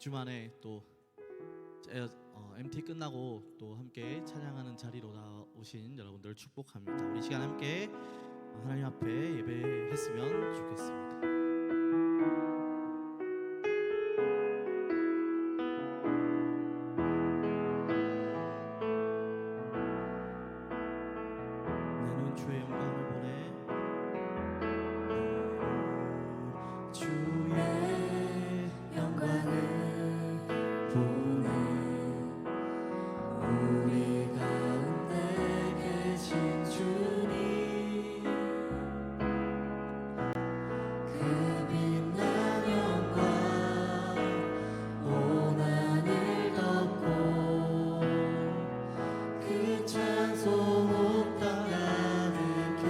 2주 만에 또 MT 끝나고 또 함께 찬양하는 자리로 나오신 여러분들 축복합니다. 우리 시간 함께 하나님 앞에 예배했으면 좋겠습니다. 나는 주의 영광을 보내 주의 영광을 보내 우리 가운데 계신 주님 그 빛난 영광 온 하늘 덮고 그 찬송 온 땅 가득해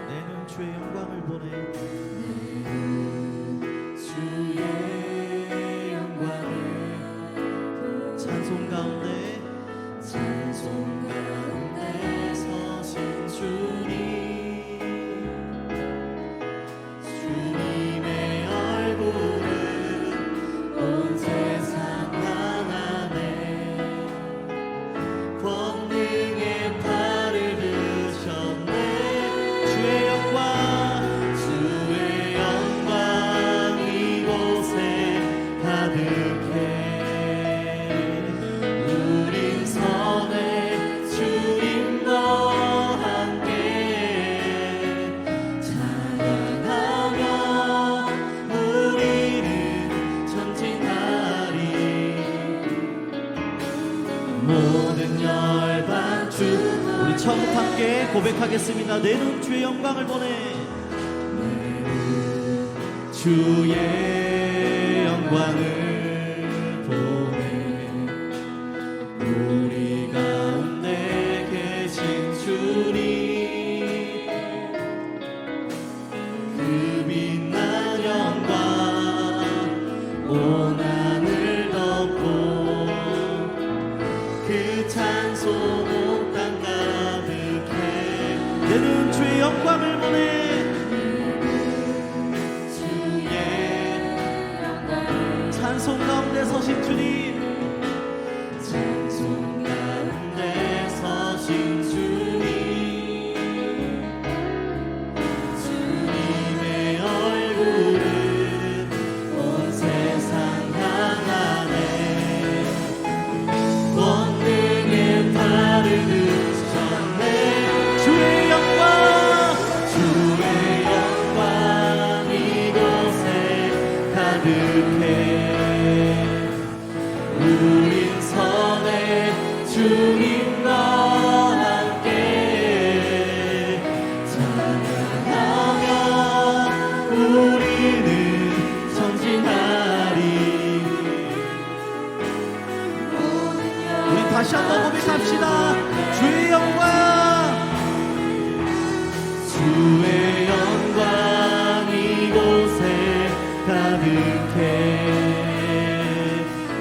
내는 주의 영광을 보내 주의 영광을 찬송 가운데 서신 주님 주님의 얼굴은 온 세상 향하네 권능의 팔을 드셨네 주의 영광 이곳에 가득해 우린 선해 주님과 함께 찬양하며 우리는 전진하리 모든 열방 주 우리 처음부터 함께 고백하겠습니다. 내는 주의 영광을 보내 주의 영광을 보내 우리 가운데 계신 주님 그 빛난 영광 온 하늘 덮고 그 찬송 온 땅 가득해 내는 주의 영광을 보내 찬송 가운데 서신 주님 찬송 가운데 서신 주님 주님의 얼굴은 온 세상 향하네 권능의 팔을 드셨네 주의 영광 이곳에 가득해 우린 선해 주님과 함께 찬양하며 우리는 전진하리 우리 다시 한번 고백합시다. 주의 영광 이곳에 가득해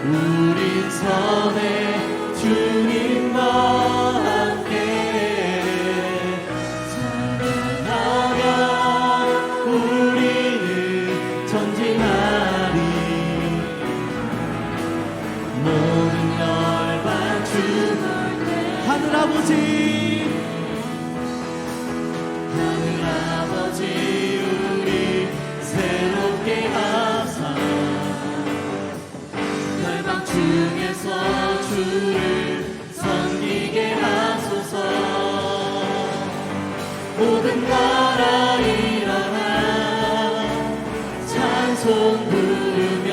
우린 선해 주님과 함께 찬양하며 우리는 전진하리 모든 열방 주 하늘아버지 우리 새롭게 하사 열방 중에서 주를 섬기게 하소서 모든 나라 일어나 찬송 부르며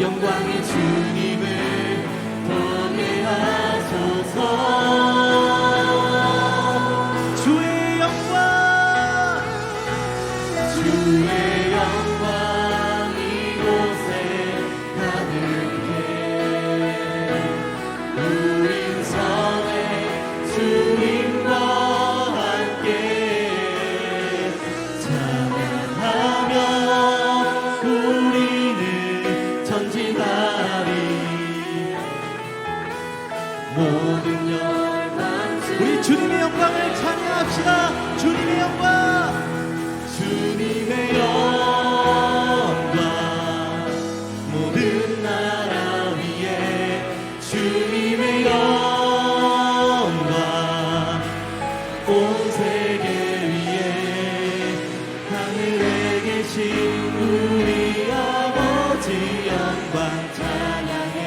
영광의 주님을 보게 하소서 주의 영광 이곳에 가득해 우린 선해 주님과 함께 찬양하며 우리는 전진하리 모든 열방 우리 주님의 영광을 찬양합시다. 주님의 영광 주님의 영광 우리 아버지 영광 찬양해.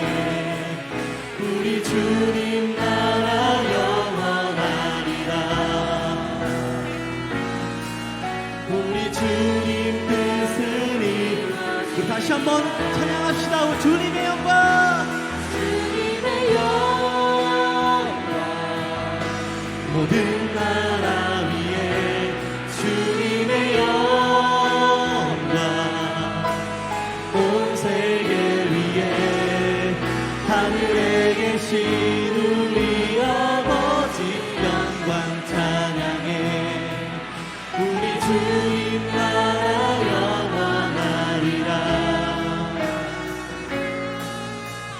우리 주님 나라 영원하리라. 우리 주님 뜻은 이루어지리라. 다시 한번 찬양합시다. 주님의 영광, 주님의 영광, 모든 나라 위에 주님의 영광, 온 세계 위에 하늘에 계신 우리 아버지 영광 찬양해. 우리 주님 나라 영원하리라.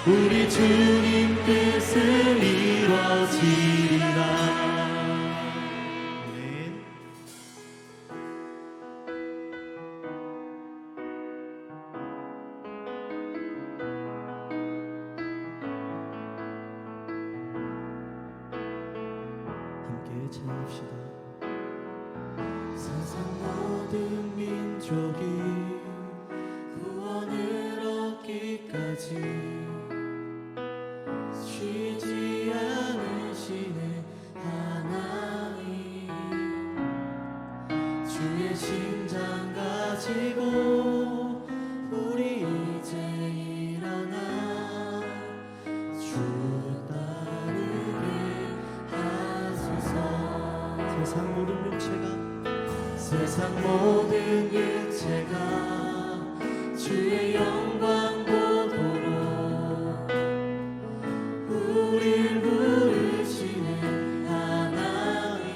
우리 주님 뜻은 이루어지리라. 찬양합시다. 세상 모든 민족이 구원을 얻기까지 쉬지 않으시는 하나님, 주의 심장 가지고 우리 이제 일어나 주 세상 모든 육체가 주의 영광 보도록 우릴 부르시는 하나님,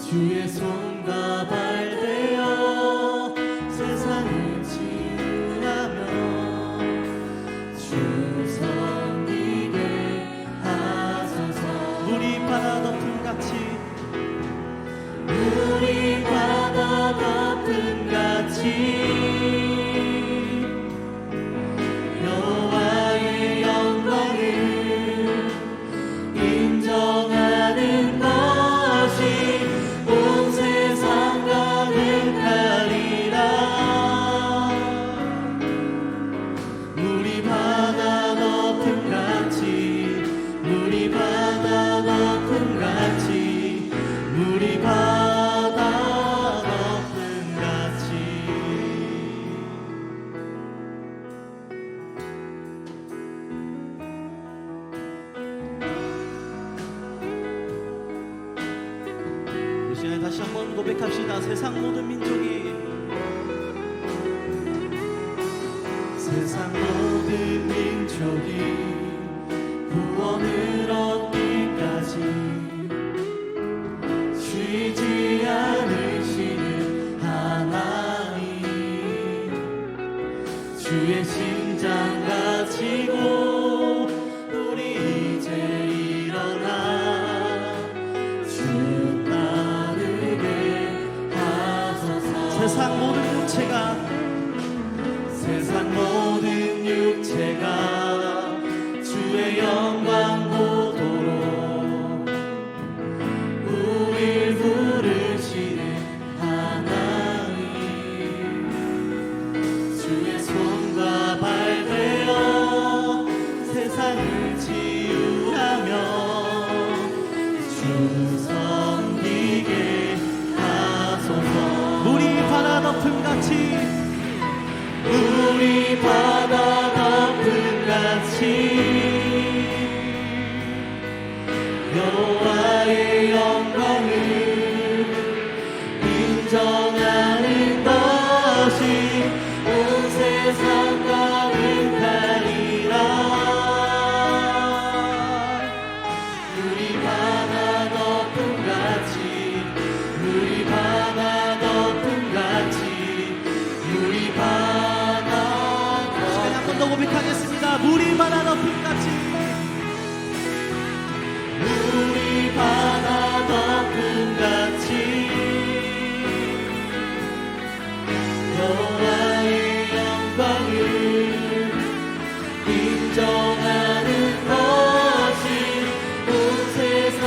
주의 손과 발 되어 세상을 치유하며 주 섬기게 하소서. 우리 바다 덮음 같이, 우리 바다 덮음 같이 여호와의 영광을 인정하는 것이 온 세상 가득하리라. 우리 바다 덮음 같이, 우리 바다 덮음 같이, 우리 바다 덮음 같이. 이 시간에 다시 한번 고백합시다. 세상 모든 민족이, 세상 모든 민족이 구원을 얻기까지 쉬지 않으시는 하나님, 주의 심장 가지고 우리 이제 일어나 주 따르게 하소서. 세상 모든 육체가, 세상 모든 육체가 주의 영광 보도록 우릴 부르시는 하나님, 주의 손과 발 되어 세상을 치유하며 주 섬기게 하소서. 우리 바다 덮음 같이, 우리 바다 덮음 같이 여호와의 영광을 인정하는 것이 온 세상 가득하리라. 우리 바다 덮음 같이, 우리 바다 덮음 같이, 우리 바다 시간에 한 번 더 고백하겠습니다. 우리 바다 덮음 같이, 우리 바다 덮음 같이 여호와의 영광을 인정하는 것이 온 세상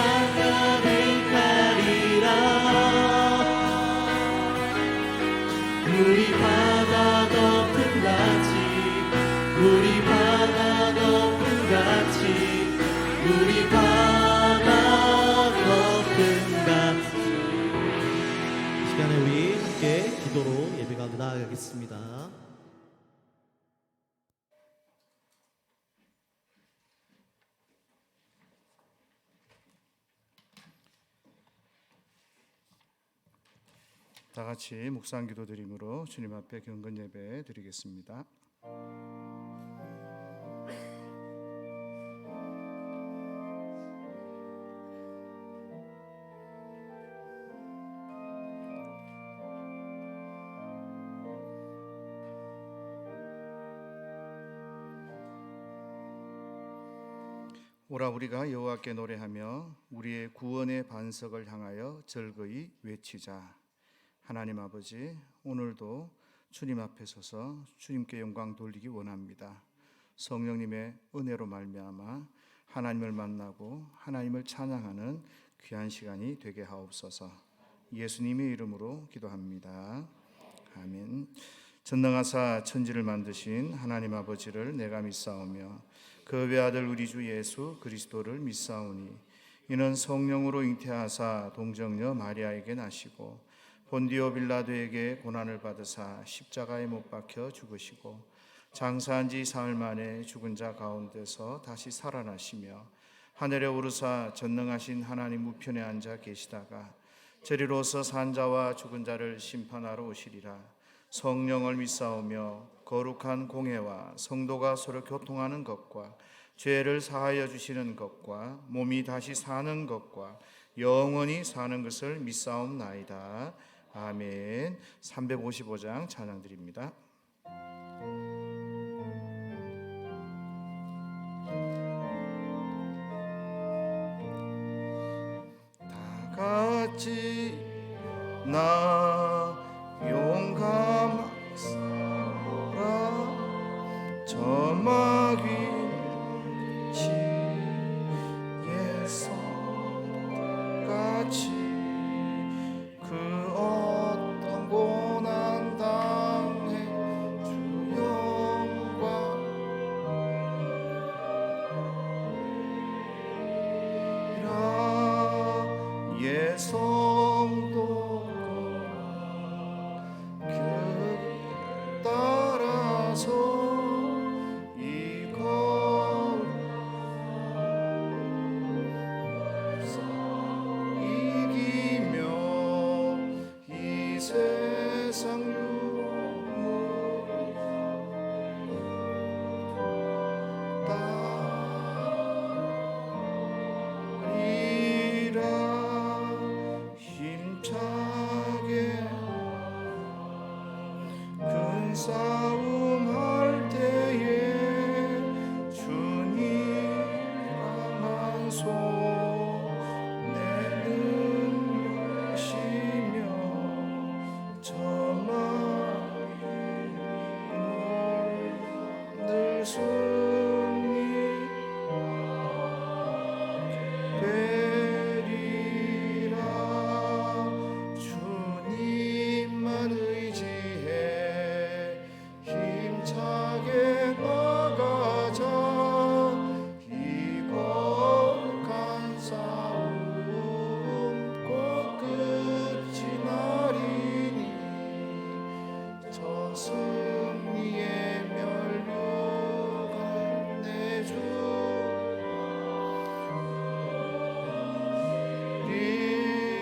가득하리라. 우리 바다 덮은 같이 우리 바다 덮은 같이 우리 바다 덮은 같이 이 시간에 우리 함께 기도로 예배가 나아가겠습니다. 다 같이 묵상 기도 드림으로 주님 앞에 경건 예배 드리겠습니다. 오라 우리가 여호와께 노래하며 우리의 구원의 반석을 향하여 즐거이 외치자. 하나님 아버지, 오늘도 주님 앞에 서서 주님께 영광 돌리기 원합니다. 성령님의 은혜로 말미암아 하나님을 만나고 하나님을 찬양하는 귀한 시간이 되게 하옵소서. 예수님의 이름으로 기도합니다. 아멘. 전능하사 천지를 만드신 하나님 아버지를 내가 믿사오며 그 외아들 우리 주 예수 그리스도를 믿사오니 이는 성령으로 잉태하사 동정녀 마리아에게 나시고 본디오 빌라도에게 고난을 받으사 십자가에 못 박혀 죽으시고 장사한 지 사흘 만에 죽은 자 가운데서 다시 살아나시며 하늘에 오르사 전능하신 하나님 우편에 앉아 계시다가 저리로서 산 자와 죽은 자를 심판하러 오시리라. 성령을 믿사오며 거룩한 공회와 성도가 서로 교통하는 것과 죄를 사하여 주시는 것과 몸이 다시 사는 것과 영원히 사는 것을 믿사옵나이다. 아멘. 355장 찬양 드립니다. 다 같이 나 용감하라 저마귀 지의 성같이 그 어떤 고난 당해 주 영광 이라 예성도가 그 따라서 이걸 이기며 이 세상 유물 따리라 힘차게 큰 싸움 할 때에 주님 강한 손 내 능력이시며 저마음을 늘 승리 되리라. 주님만 의지해 힘차게 나가자. 이 거룩한 싸움 꼭 끝이 나리니 저 승리의 면류관 내주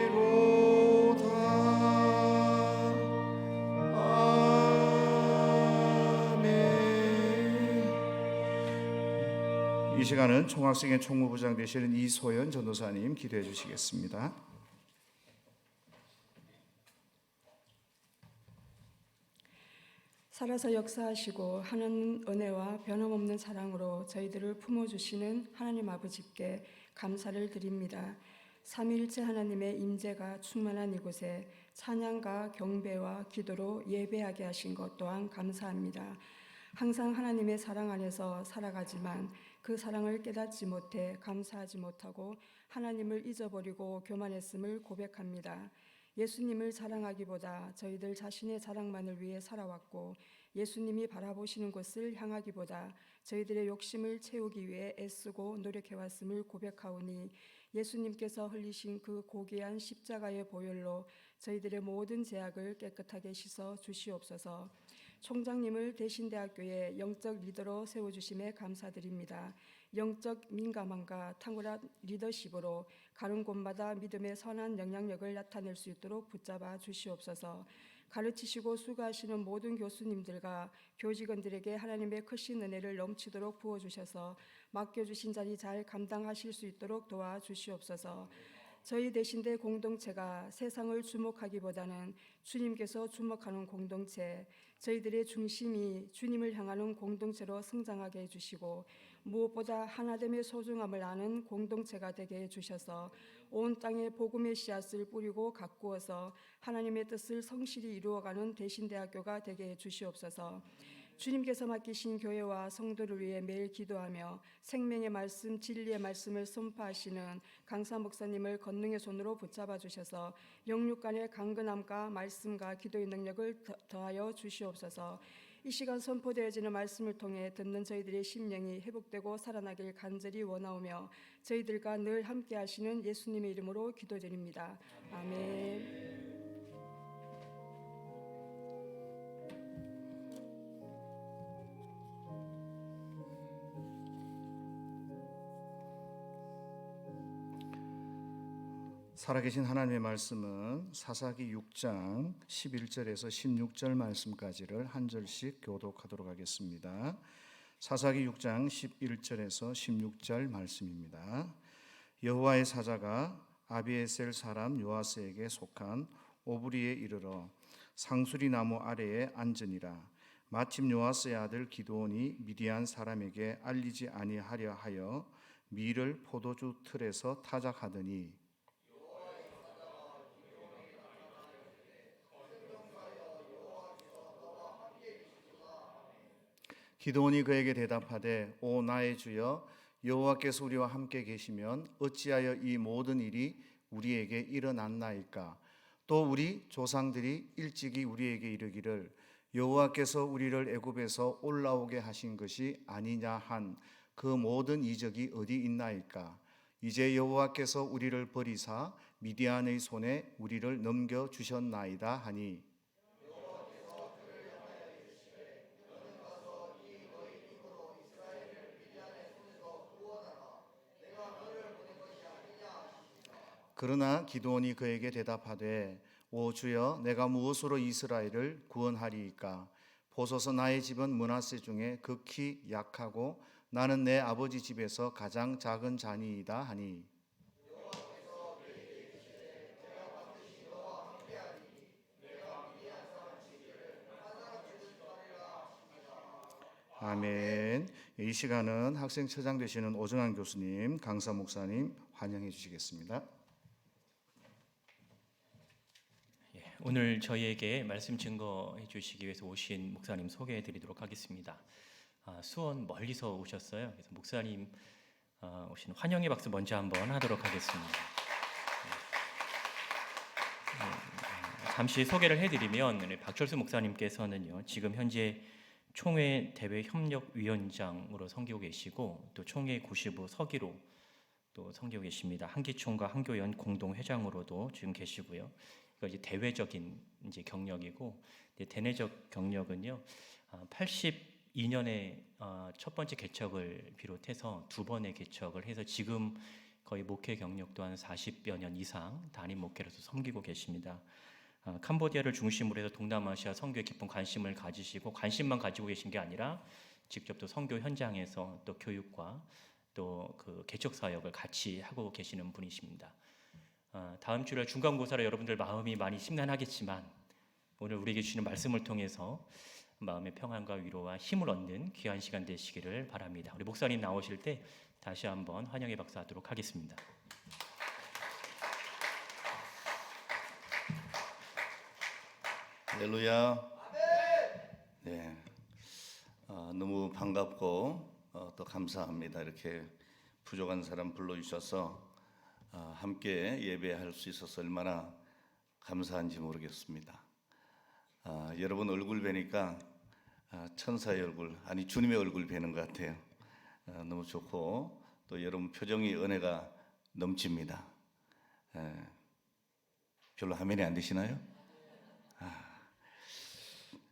리로다. 아멘. 이 시간은 총학생회 총무부장 되시는 이소연 전도사님 기도해 주시겠습니다. 살아서 역사하시고 하나님 은혜와 변함없는 사랑으로 저희들을 품어주시는 하나님 아버지께 감사를 드립니다. 삼위일체 하나님의 임재가 충만한 이곳에 찬양과 경배와 기도로 예배하게 하신 것 또한 감사합니다. 항상 하나님의 사랑 안에서 살아가지만 그 사랑을 깨닫지 못해 감사하지 못하고 하나님을 잊어버리고 교만했음을 고백합니다. 예수님을 자랑하기보다 저희들 자신의 자랑만을 위해 살아왔고 예수님이 바라보시는 곳을 향하기보다 저희들의 욕심을 채우기 위해 애쓰고 노력해왔음을 고백하오니 예수님께서 흘리신 그 고귀한 십자가의 보혈로 저희들의 모든 죄악을 깨끗하게 씻어 주시옵소서. 총장님을 대신대학교의 영적 리더로 세워주심에 감사드립니다. 영적 민감함과 탁월한 리더십으로 가는 곳마다 믿음의 선한 영향력을 나타낼 수 있도록 붙잡아 주시옵소서. 가르치시고 수고하시는 모든 교수님들과 교직원들에게 하나님의 크신 은혜를 넘치도록 부어주셔서 맡겨주신 자리 잘 감당하실 수 있도록 도와주시옵소서. 저희 대신대 공동체가 세상을 주목하기보다는 주님께서 주목하는 공동체, 저희들의 중심이 주님을 향하는 공동체로 성장하게 해주시고 무엇보다 하나됨의 소중함을 아는 공동체가 되게 해주셔서 온 땅에 복음의 씨앗을 뿌리고 가꾸어서 하나님의 뜻을 성실히 이루어가는 대신대학교가 되게 해주시옵소서. 주님께서 맡기신 교회와 성도를 위해 매일 기도하며 생명의 말씀, 진리의 말씀을 선포하시는 강사 목사님을 권능의 손으로 붙잡아 주셔서 영육 간의 강건함과 말씀과 기도의 능력을 더하여 주시옵소서. 이 시간 선포되어지는 말씀을 통해 듣는 저희들의 심령이 회복되고 살아나길 간절히 원하오며 저희들과 늘 함께 하시는 예수님의 이름으로 기도드립니다. 아멘. 살아계신 하나님의 말씀은 사사기 6장 11절에서 16절 말씀까지를 한 절씩 교독하도록 하겠습니다. 사사기 6장 11절에서 16절 말씀입니다. 여호와의 사자가 아비에셀 사람 요아스에게 속한 오브리에 이르러 상수리 나무 아래에 앉으니라. 마침 요아스의 아들 기드온이 미디안 사람에게 알리지 아니하려 하여 밀을 포도주 틀에서 타작하더니 기드온이 그에게 대답하되 오 나의 주여 여호와께서 우리와 함께 계시면 어찌하여 이 모든 일이 우리에게 일어났나이까. 또 우리 조상들이 일찍이 우리에게 이르기를 여호와께서 우리를 애굽에서 올라오게 하신 것이 아니냐 한 그 모든 이적이 어디 있나이까. 이제 여호와께서 우리를 버리사 미디안의 손에 우리를 넘겨 주셨나이다 하니 그러나 기드온이 그에게 대답하되 오 주여 내가 무엇으로 이스라엘을 구원하리이까. 보소서 나의 집은 므낫세 중에 극히 약하고 나는 내 아버지 집에서 가장 작은 자니이다 하니 아멘. 이 시간은 학생처장 되시는 오정환 교수님, 강사 목사님 환영해 주시겠습니다. 오늘 저희에게 말씀 증거해 주시기 위해서 오신 목사님 소개해 드리도록 하겠습니다. 수원 멀리서 오셨어요. 그래서 목사님 오신 환영의 박수 먼저 한번 하도록 하겠습니다. 잠시 소개를 해드리면 박철수 목사님께서는요 지금 현재 총회 대외 협력위원장으로 섬기고 계시고 또 총회 95 서기로 또 섬기고 계십니다. 한기총과 한교연 공동회장으로도 지금 계시고요. 이거 이제 대외적인 이제 경력이고 대내적 경력은요 82년에 첫 번째 개척을 비롯해서 두 번의 개척을 해서 지금 거의 목회 경력도 한 40여 년 이상 담임 목회로서 섬기고 계십니다. 캄보디아를 중심으로 해서 동남아시아 선교에 깊은 관심을 가지시고 관심만 가지고 계신 게 아니라 직접 또 선교 현장에서 또 교육과 또 그 개척 사역을 같이 하고 계시는 분이십니다. 다음 주일 중간고사로 여러분들 마음이 많이 심란하겠지만 오늘 우리에게 주시는 말씀을 통해서 마음의 평안과 위로와 힘을 얻는 귀한 시간 되시기를 바랍니다. 우리 목사님 나오실 때 다시 한번 환영의 박수하도록 하겠습니다. 할렐루야. 네, 너무 반갑고 또 감사합니다. 이렇게 부족한 사람 불러주셔서 함께 예배할 수 있어서 얼마나 감사한지 모르겠습니다. 여러분 얼굴 뵈니까 천사의 얼굴, 아니 주님의 얼굴 뵈는 것 같아요. 너무 좋고 또 여러분 표정이 은혜가 넘칩니다. 별로 화면이 안 되시나요?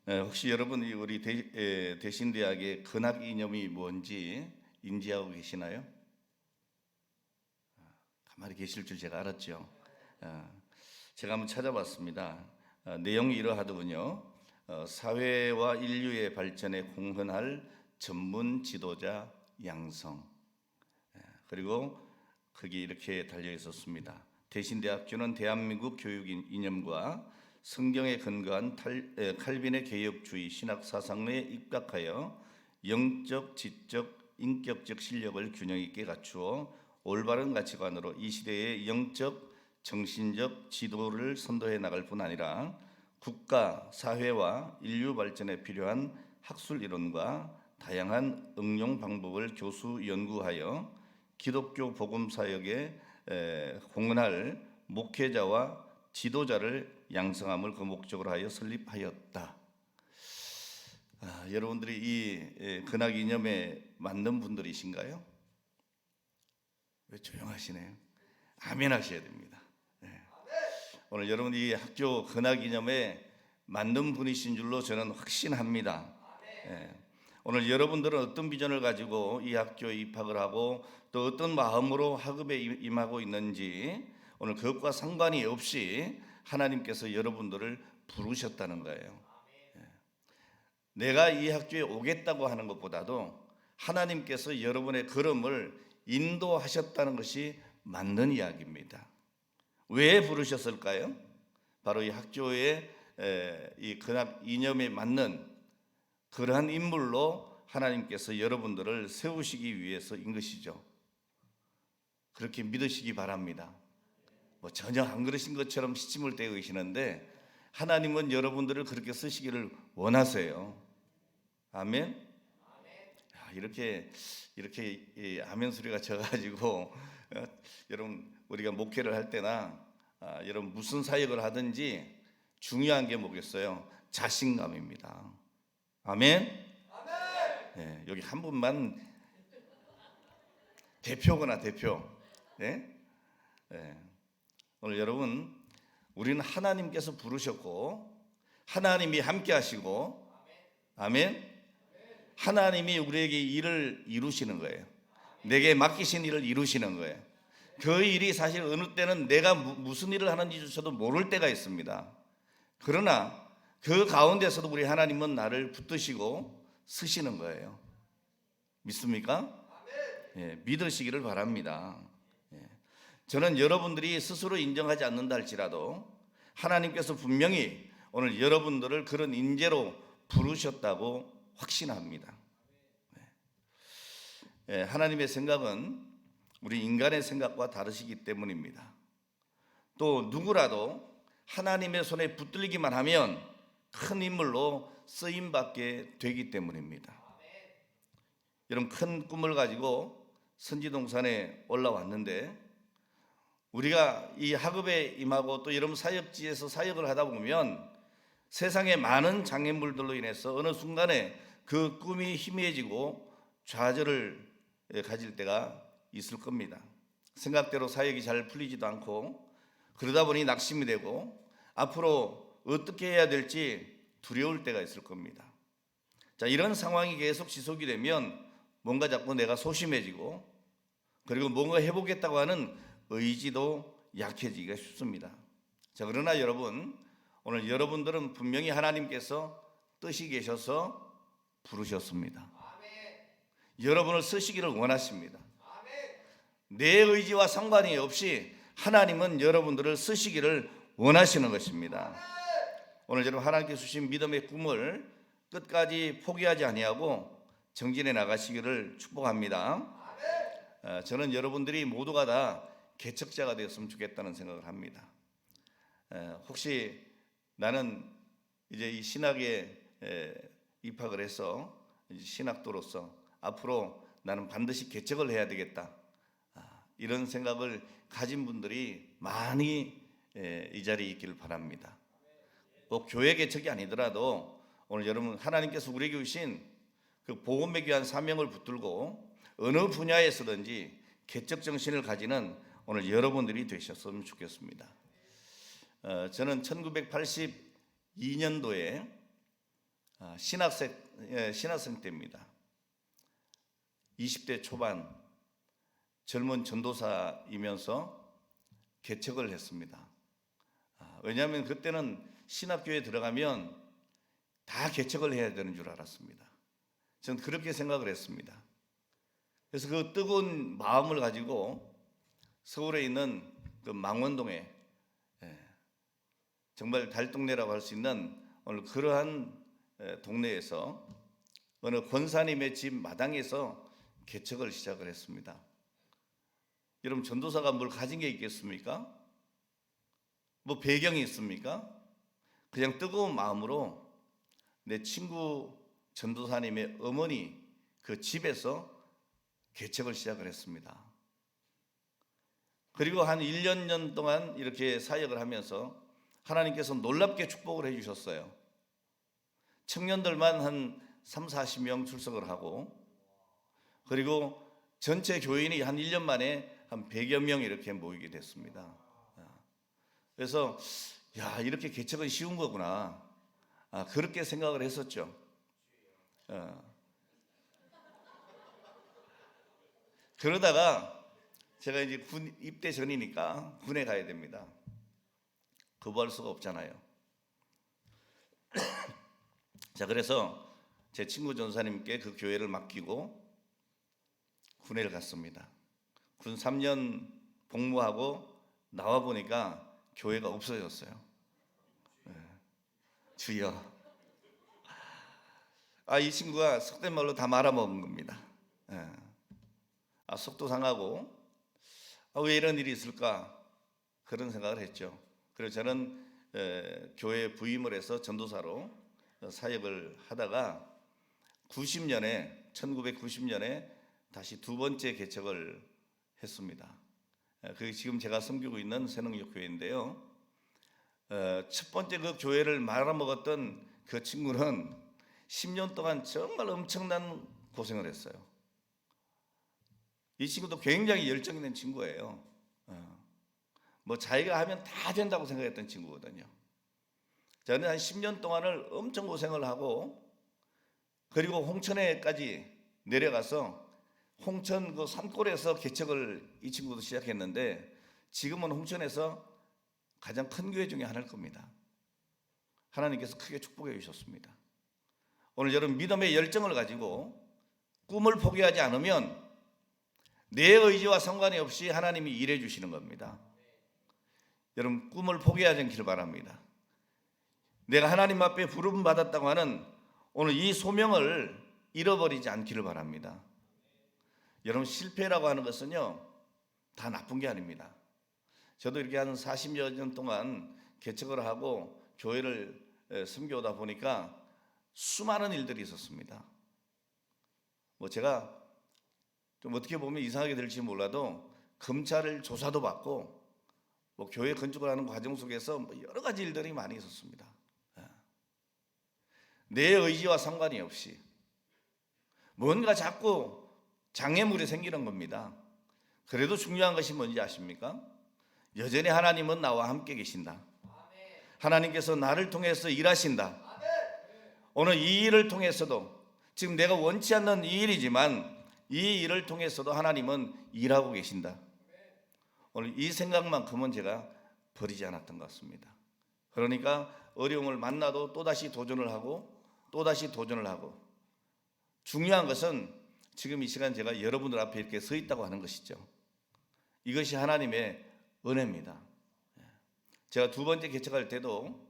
혹시 여러분 우리 대신대학의 근학 이념이 뭔지 인지하고 계시나요? 가만히 계실 줄 제가 알았죠. 제가 한번 찾아봤습니다. 내용이 이러하더군요. 사회와 인류의 발전에 공헌할 전문 지도자 양성. 그리고 거기 이렇게 달려 있었습니다. 대신대학교는 대한민국 교육 이념과 성경에 근거한 칼빈의 개혁주의 신학 사상 내에 입각하여 영적, 지적, 인격적 실력을 균형 있게 갖추어 올바른 가치관으로 이 시대의 영적, 정신적 지도를 선도해 나갈 뿐 아니라 국가, 사회와 인류 발전에 필요한 학술 이론과 다양한 응용 방법을 교수 연구하여 기독교 복음 사역에 공헌할 목회자와 지도자를 양성함을 그 목적으로 하여 설립하였다. 여러분들이 이 근학 이념에 맞는 분들이신가요? 왜 조용하시네요? 아멘 하셔야 됩니다. 오늘 여러분 이 학교 근학 이념에 맞는 분이신 줄로 저는 확신합니다. 오늘 여러분들은 어떤 비전을 가지고 이 학교에 입학을 하고 또 어떤 마음으로 학업에 임하고 있는지 오늘 그것과 상관이 없이 하나님께서 여러분들을 부르셨다는 거예요. 내가 이 학교에 오겠다고 하는 것보다도 하나님께서 여러분의 걸음을 인도하셨다는 것이 맞는 이야기입니다. 왜 부르셨을까요? 바로 이 학교의 이 근학 이념에 맞는 그러한 인물로 하나님께서 여러분들을 세우시기 위해서인 것이죠. 그렇게 믿으시기 바랍니다. 전혀 안 그러신 것처럼 시침을 떼고 계시는데 하나님은 여러분들을 그렇게 쓰시기를 원하세요. 아멘. 이렇게 아멘 소리가 져가지고 여러분 우리가 목회를 할 때나 여러분 무슨 사역을 하든지 중요한 게 뭐겠어요? 자신감입니다. 아멘. 여기 한 분만 대표거나 대표. 오늘 여러분 우리는 하나님께서 부르셨고 하나님이 함께 하시고 아멘. 하나님이 우리에게 일을 이루시는 거예요. 내게 맡기신 일을 이루시는 거예요. 그 일이 사실 어느 때는 내가 무슨 일을 하는지조차도 모를 때가 있습니다. 그러나 그 가운데서도 우리 하나님은 나를 붙드시고 쓰시는 거예요. 믿습니까? 믿으시기를 바랍니다. 저는 여러분들이 스스로 인정하지 않는다 할지라도 하나님께서 분명히 오늘 여러분들을 그런 인재로 부르셨다고 확신합니다. 하나님의 생각은 우리 인간의 생각과 다르시기 때문입니다. 또 누구라도 하나님의 손에 붙들리기만 하면 큰 인물로 쓰임받게 되기 때문입니다. 여러분 큰 꿈을 가지고 선지동산에 올라왔는데 우리가 이 학업에 임하고 또 여러분 사역지에서 사역을 하다 보면 세상에 많은 장애물들로 인해서 어느 순간에 그 꿈이 희미해지고 좌절을 가질 때가 있을 겁니다. 생각대로 사역이 잘 풀리지도 않고 그러다 보니 낙심이 되고 앞으로 어떻게 해야 될지 두려울 때가 있을 겁니다. 자, 이런 상황이 계속 지속이 되면 뭔가 자꾸 내가 소심해지고 그리고 뭔가 해보겠다고 하는 의지도 약해지기가 쉽습니다. 자, 그러나 여러분 오늘 여러분들은 분명히 하나님께서 뜻이 계셔서 부르셨습니다. 여러분을 쓰시기를 원하십니다. 내 의지와 상관이 없이 하나님은 여러분들을 쓰시기를 원하시는 것입니다. 오늘 여러분 하나님께서 주신 믿음의 꿈을 끝까지 포기하지 아니하고 정진해 나가시기를 축복합니다. 저는 여러분들이 모두가 다 개척자가 되었으면 좋겠다는 생각을 합니다. 혹시 나는 이제 이 신학에 입학을 해서 신학도로서 앞으로 나는 반드시 개척을 해야 되겠다 이런 생각을 가진 분들이 많이 이 자리에 있기를 바랍니다. 꼭 교회 개척이 아니더라도 오늘 여러분 하나님께서 우리에게 주신 그 복음에 귀한 사명을 붙들고 어느 분야에서든지 개척 정신을 가지는 오늘 여러분들이 되셨으면 좋겠습니다. 저는 1982년도에 신학생 때입니다. 20대 초반 젊은 전도사이면서 개척을 했습니다. 왜냐하면 그때는 신학교에 들어가면 다 개척을 해야 되는 줄 알았습니다. 저는 그렇게 생각을 했습니다. 그래서 그 뜨거운 마음을 가지고 서울에 있는 그 망원동에 정말 달동네라고 할 수 있는 오늘 그러한 동네에서 어느 권사님의 집 마당에서 개척을 시작을 했습니다. 여러분 전도사가 뭘 가진 게 있겠습니까? 뭐 배경이 있습니까? 그냥 뜨거운 마음으로 내 친구 전도사님의 어머니 그 집에서 개척을 시작을 했습니다. 그리고 한 1년 동안 이렇게 사역을 하면서 하나님께서 놀랍게 축복을 해주셨어요. 청년들만 한 3, 40명 출석을 하고 그리고 전체 교인이 한 1년 만에 한 100여 명 이렇게 모이게 됐습니다. 그래서 야 이렇게 개척은 쉬운 거구나 그렇게 생각을 했었죠. 그러다가 제가 이제 군 입대 전이니까 군에 가야 됩니다. 거부할 수가 없잖아요. 자 그래서 제 친구 전사님께 그 교회를 맡기고 군에를 갔습니다. 군 3년 복무하고 나와 보니까 교회가 없어졌어요. 주여. 이 친구가 속된 말로 다 말아먹은 겁니다. 속도 상하고 왜 이런 일이 있을까 그런 생각을 했죠. 그래서 저는 교회에 부임을 해서 전도사로 사역을 하다가 1990년에 다시 두 번째 개척을 했습니다. 그게 지금 제가 섬기고 있는 새능력 교회인데요. 첫 번째 그 교회를 말아먹었던 그 친구는 10년 동안 정말 엄청난 고생을 했어요. 이 친구도 굉장히 열정 있는 친구예요. 뭐 자기가 하면 다 된다고 생각했던 친구거든요. 저는 한 10년 동안을 엄청 고생을 하고 그리고 홍천에까지 내려가서 홍천 그 산골에서 개척을 이 친구도 시작했는데 지금은 홍천에서 가장 큰 교회 중에 하나일 겁니다. 하나님께서 크게 축복해 주셨습니다. 오늘 여러분 믿음의 열정을 가지고 꿈을 포기하지 않으면 내 의지와 상관이 없이 하나님이 일해 주시는 겁니다. 여러분 꿈을 포기하지 않기를 바랍니다. 내가 하나님 앞에 부름 받았다고 하는 오늘 이 소명을 잃어버리지 않기를 바랍니다. 여러분 실패라고 하는 것은요 다 나쁜 게 아닙니다. 저도 이렇게 한 40여 년 동안 개척을 하고 교회를 섬겨오다 보니까 수많은 일들이 있었습니다. 뭐 제가 좀 어떻게 보면 이상하게 될지 몰라도 검찰을 조사도 받고 뭐 교회 건축을 하는 과정 속에서 뭐 여러 가지 일들이 많이 있었습니다. 내 의지와 상관이 없이 뭔가 자꾸 장애물이 생기는 겁니다. 그래도 중요한 것이 뭔지 아십니까? 여전히 하나님은 나와 함께 계신다. 하나님께서 나를 통해서 일하신다. 오늘 이 일을 통해서도 지금 내가 원치 않는 이 일이지만 이 일을 통해서도 하나님은 일하고 계신다. 오늘 이 생각만큼은 제가 버리지 않았던 것 같습니다. 그러니까 어려움을 만나도 또다시 도전을 하고 또다시 도전을 하고 중요한 것은 지금 이 시간 제가 여러분들 앞에 이렇게 서 있다고 하는 것이죠. 이것이 하나님의 은혜입니다. 제가 두 번째 개척할 때도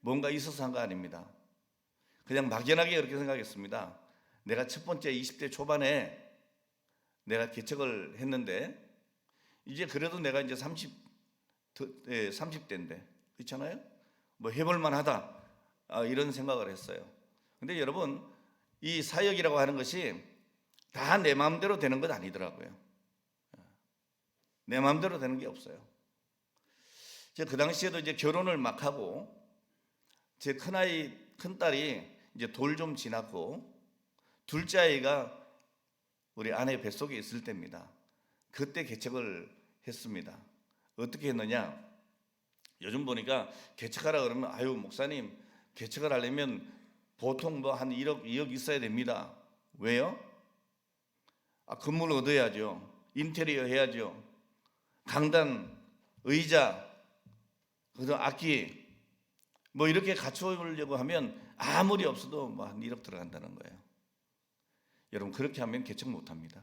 뭔가 있어서 한 거 아닙니다. 그냥 막연하게 그렇게 생각했습니다. 내가 첫 번째 20대 초반에 내가 개척을 했는데 이제 그래도 내가 이제 30대인데 그렇잖아요. 뭐 해볼 만하다 이런 생각을 했어요. 근데 여러분 이 사역이라고 하는 것이 다 내 마음대로 되는 것 아니더라고요. 내 마음대로 되는 게 없어요. 그 당시에도 이제 결혼을 막 하고 제 큰딸이 이제 돌 좀 지났고 둘째 아이가 우리 아내 뱃속에 있을 때입니다. 그때 개척을 했습니다. 어떻게 했느냐? 요즘 보니까 개척하라 그러면 아유 목사님 개척을 하려면 보통 뭐 한 1억, 2억 있어야 됩니다. 왜요? 건물 얻어야죠. 인테리어 해야죠. 강단, 의자, 그다음 악기 뭐 이렇게 갖추려고 하면 아무리 없어도 뭐 한 1억 들어간다는 거예요. 여러분 그렇게 하면 개척 못합니다.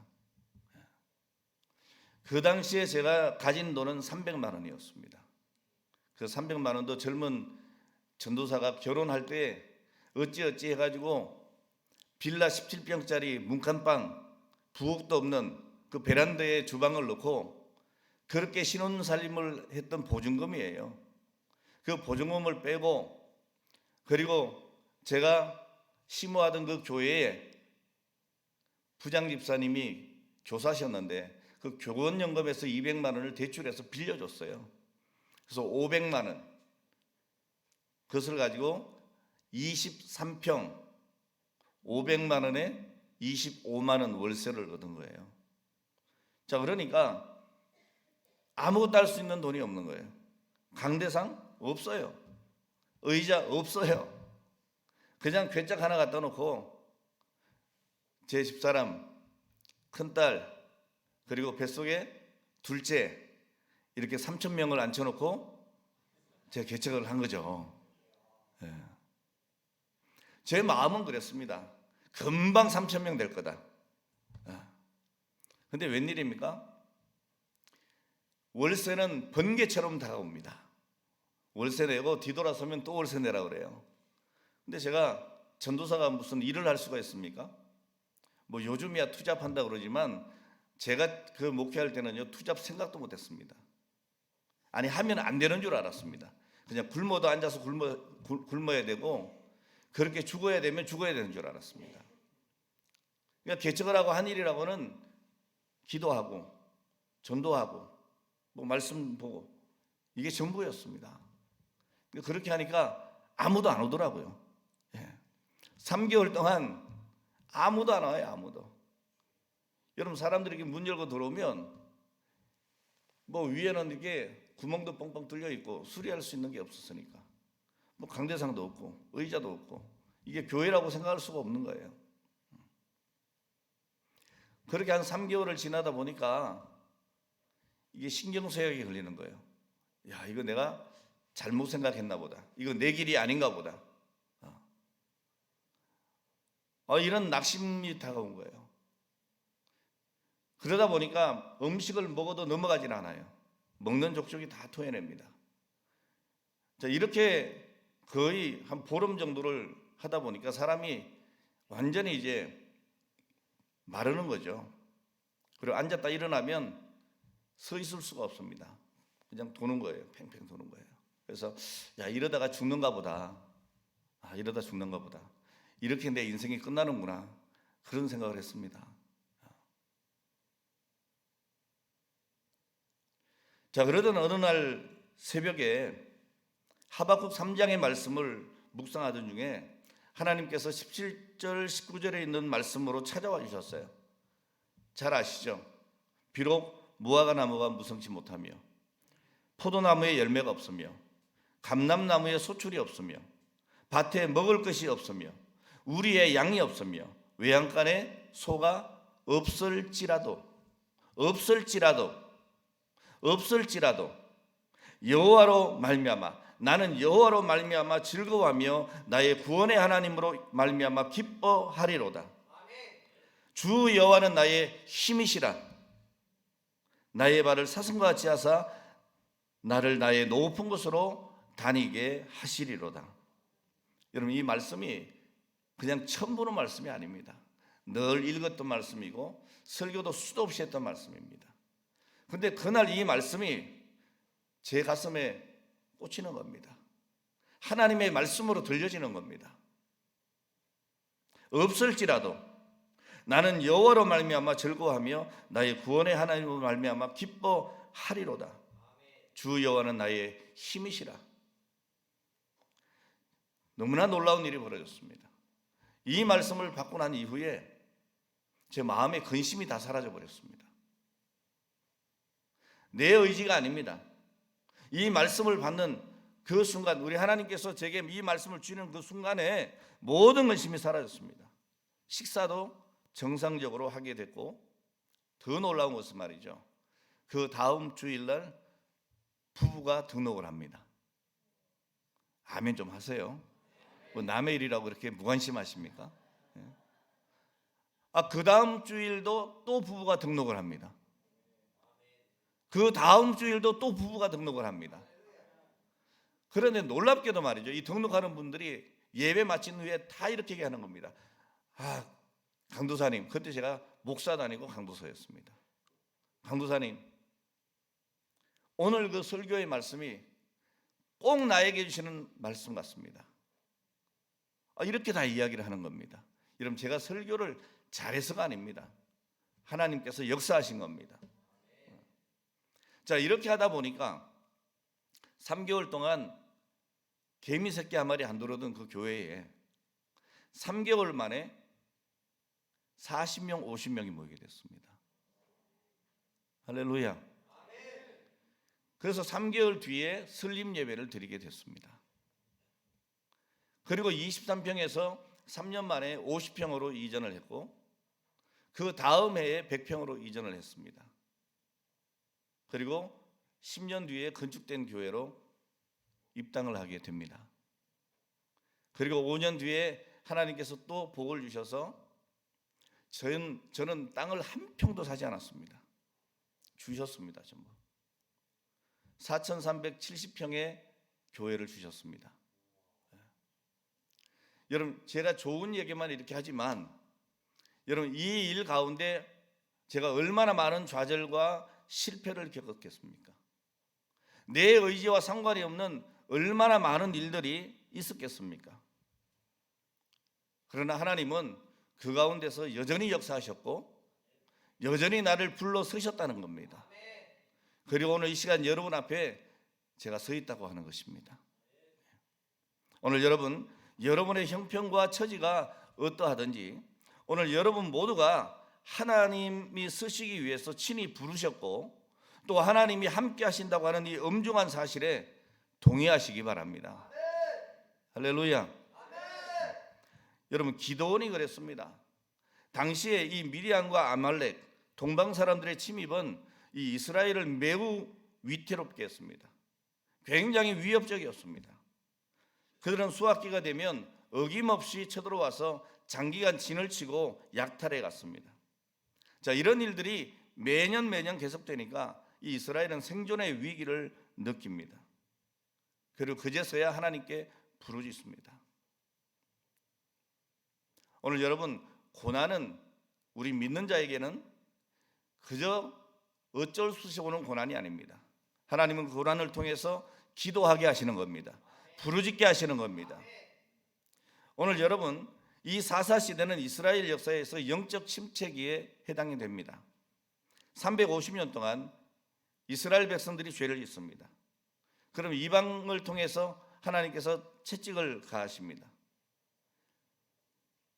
그 당시에 제가 가진 돈은 300만 원이었습니다. 그 300만 원도 젊은 전도사가 결혼할 때 어찌어찌 해가지고 빌라 17평짜리 문칸방 부엌도 없는 그 베란다에 주방을 넣고 그렇게 신혼살림을 했던 보증금이에요. 그 보증금을 빼고 그리고 제가 심호하던 그 교회에 부장 집사님이 교사셨는데 그 교원연금에서 200만 원을 대출해서 빌려줬어요. 그래서 500만 원 그것을 가지고 23평 500만 원에 25만 원 월세를 얻은 거예요. 자, 그러니까 아무것도 할 수 있는 돈이 없는 거예요. 강대상 없어요. 의자 없어요. 그냥 괴짝 하나 갖다 놓고 제 집사람, 큰딸 그리고 뱃속에 둘째 이렇게 3,000명을 앉혀놓고 제가 개척을 한 거죠. 예. 제 마음은 그랬습니다. 금방 3,000명 될 거다. 근데 웬일입니까? 월세는 번개처럼 다가옵니다. 월세 내고 뒤돌아서면 또 월세 내라 그래요. 근데 제가 전도사가 무슨 일을 할 수가 있습니까? 뭐 요즘이야 투잡한다 그러지만 제가 그 목회할 때는요 투잡 생각도 못했습니다. 아니 하면 안 되는 줄 알았습니다. 그냥 굶어도 앉아서 굶어야 되고 그렇게 죽어야 되면 죽어야 되는 줄 알았습니다. 그러니까 개척을 하고 한 일이라고는 기도하고 전도하고 뭐 말씀 보고 이게 전부였습니다. 그렇게 하니까 아무도 안 오더라고요. 3개월 동안 아무도 안 와요. 아무도. 여러분 사람들이 이렇게 문 열고 들어오면 뭐 위에는 이게 구멍도 뻥뻥 뚫려 있고 수리할 수 있는 게 없었으니까 뭐 강대상도 없고 의자도 없고 이게 교회라고 생각할 수가 없는 거예요. 그렇게 한 3개월을 지나다 보니까 이게 신경쇠약이 걸리는 거예요. 야, 이거 내가 잘못 생각했나 보다. 이거 내 길이 아닌가 보다. 이런 낙심이 다가온 거예요. 그러다 보니까 음식을 먹어도 넘어가질 않아요. 먹는 족족이 다 토해냅니다. 자, 이렇게 거의 한 보름 정도를 하다 보니까 사람이 완전히 이제 마르는 거죠. 그리고 앉았다 일어나면 서 있을 수가 없습니다. 그냥 도는 거예요. 팽팽 도는 거예요. 그래서 야, 이러다가 죽는가 보다. 이러다 죽는가 보다. 이렇게 내 인생이 끝나는구나. 그런 생각을 했습니다. 자, 그러던 어느 날 새벽에 하박국 3장의 말씀을 묵상하던 중에 하나님께서 17절 19절에 있는 말씀으로 찾아와 주셨어요. 잘 아시죠? 비록 무화과 나무가 무성치 못하며 포도나무에 열매가 없으며 감람나무에 소출이 없으며 밭에 먹을 것이 없으며 우리의 양이 없으며 외양간에 소가 없을지라도 여호와로 말미암아 나는 여호와로 말미암아 즐거워하며 나의 구원의 하나님으로 말미암아 기뻐하리로다. 주 여호와는 나의 힘이시라. 나의 발을 사슴과 같이 하사 나를 나의 높은 곳으로 다니게 하시리로다. 여러분 이 말씀이 그냥 처음 보는 말씀이 아닙니다. 늘 읽었던 말씀이고 설교도 수도 없이 했던 말씀입니다. 근데 그날 이 말씀이 제 가슴에 꽂히는 겁니다. 하나님의 말씀으로 들려지는 겁니다. 없을지라도 나는 여호와로 말미암아 즐거워하며 나의 구원의 하나님으로 말미암아 기뻐하리로다. 주 여호와는 나의 힘이시라. 너무나 놀라운 일이 벌어졌습니다. 이 말씀을 받고 난 이후에 제 마음의 근심이 다 사라져 버렸습니다. 내 의지가 아닙니다. 이 말씀을 받는 그 순간, 우리 하나님께서 제게 이 말씀을 주는 그 순간에 모든 근심이 사라졌습니다. 식사도 정상적으로 하게 됐고, 더 놀라운 것은 말이죠, 그 다음 주일날 부부가 등록을 합니다. 아멘 좀 하세요. 뭐 남의 일이라고 그렇게 무관심하십니까? 그 다음 주일도 또 부부가 등록을 합니다. 그 다음 주일도 또 부부가 등록을 합니다. 그런데 놀랍게도 말이죠, 이 등록하는 분들이 예배 마친 후에 다 이렇게 얘기하는 겁니다. 강도사님, 그때 제가 목사도 아니고 강도사였습니다. 강도사님, 오늘 그 설교의 말씀이 꼭 나에게 주시는 말씀 같습니다. 이렇게 다 이야기를 하는 겁니다. 여러분, 제가 설교를 잘해서가 아닙니다. 하나님께서 역사하신 겁니다. 자, 이렇게 하다 보니까 3개월 동안 개미 새끼 한 마리 안 들어오던 그 교회에 3개월 만에 40명, 50명이 모이게 됐습니다. 할렐루야. 그래서 3개월 뒤에 설립 예배를 드리게 됐습니다. 그리고 23평에서 3년 만에 50평으로 이전을 했고, 그 다음 해에 100평으로 이전을 했습니다. 그리고 10년 뒤에 건축된 교회로 입당을 하게 됩니다. 그리고 5년 뒤에 하나님께서 또 복을 주셔서 저는 땅을 한 평도 사지 않았습니다. 주셨습니다. 전부 4,370평의 교회를 주셨습니다. 여러분, 제가 좋은 얘기만 이렇게 하지만 여러분, 이 일 가운데 제가 얼마나 많은 좌절과 실패를 겪었겠습니까? 내 의지와 상관이 없는 얼마나 많은 일들이 있었겠습니까? 그러나 하나님은 그 가운데서 여전히 역사하셨고 여전히 나를 불러 서셨다는 겁니다. 그리고 오늘 이 시간 여러분 앞에 제가 서 있다고 하는 것입니다. 오늘 여러분의 형편과 처지가 어떠하든지 오늘 여러분 모두가 하나님이 쓰시기 위해서 친히 부르셨고 또 하나님이 함께 하신다고 하는 이 엄중한 사실에 동의하시기 바랍니다. 할렐루야. 여러분, 기드온이 그랬습니다. 당시에 이 미디안과 아말렉 동방 사람들의 침입은 이 이스라엘을 매우 위태롭게 했습니다. 굉장히 위협적이었습니다. 그들은 수학기가 되면 어김없이 쳐들어와서 장기간 진을 치고 약탈해 갔습니다. 자, 이런 일들이 매년 계속되니까 이 이스라엘은 생존의 위기를 느낍니다. 그리고 그제서야 하나님께 부르짖습니다. 오늘 여러분, 고난은 우리 믿는 자에게는 그저 어쩔 수 없이 오는 고난이 아닙니다. 하나님은 그 고난을 통해서 기도하게 하시는 겁니다. 부르짖게 하시는 겁니다. 오늘 여러분, 이 사사 시대는 이스라엘 역사에서 영적 침체기에 해당이 됩니다. 350년 동안 이스라엘 백성들이 죄를 짓습니다. 그럼 이방을 통해서 하나님께서 채찍을 가하십니다.